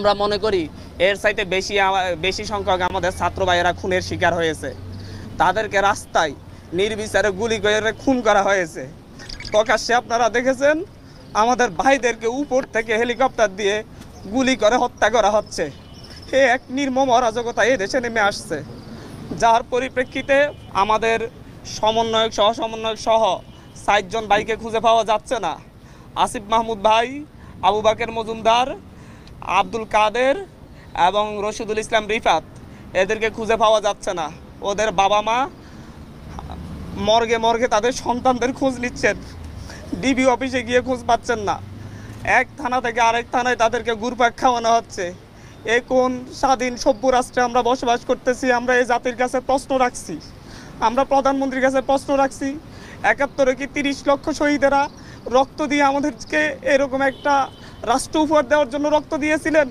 আমরা মনে করি এর চাইতে বেশি সংখ্যক আমাদের ছাত্র ভাইয়েরা খুনের শিকার হয়েছে। তাদেরকে রাস্তায় নির্বিচারে গুলি করে খুন করা হয়েছে। প্রকাশ্যে আপনারা দেখেছেন আমাদের ভাইদেরকে উপর থেকে হেলিকপ্টার দিয়ে গুলি করে হত্যা করা হচ্ছে। এ এক নির্মম অরাজকতা এই দেশে নেমে আসছে, যার পরিপ্রেক্ষিতে আমাদের সমন্বয়ক সহ ৬০ জন ভাইকে খুঁজে পাওয়া যাচ্ছে না। আসিফ মাহমুদ ভাই, আবু বাকের মজুমদার, আব্দুল কাদের এবং রশিদুল ইসলাম রিফাত, এদেরকে খুঁজে পাওয়া যাচ্ছে না। ওদের বাবা মা মর্গে তাদের সন্তানদের খোঁজ নিচ্ছেন, ডিবি অফিসে গিয়ে খোঁজ পাচ্ছেন না। এক থানা থেকে আরেক থানায় তাদেরকে ঘুরপাক খাওয়ানো হচ্ছে। এ কোন স্বাধীন সভ্য রাষ্ট্রে আমরা বসবাস করতেছি? আমরা এই জাতির কাছে প্রশ্ন রাখছি, আমরা প্রধানমন্ত্রীর কাছে প্রশ্ন রাখছি, ৭১ কি ৩০ লক্ষ শহীদেরা রক্ত দিয়ে আমাদেরকে এরকম একটা রাষ্ট্র উপহার দেওয়ার জন্য রক্ত দিয়েছিলেন?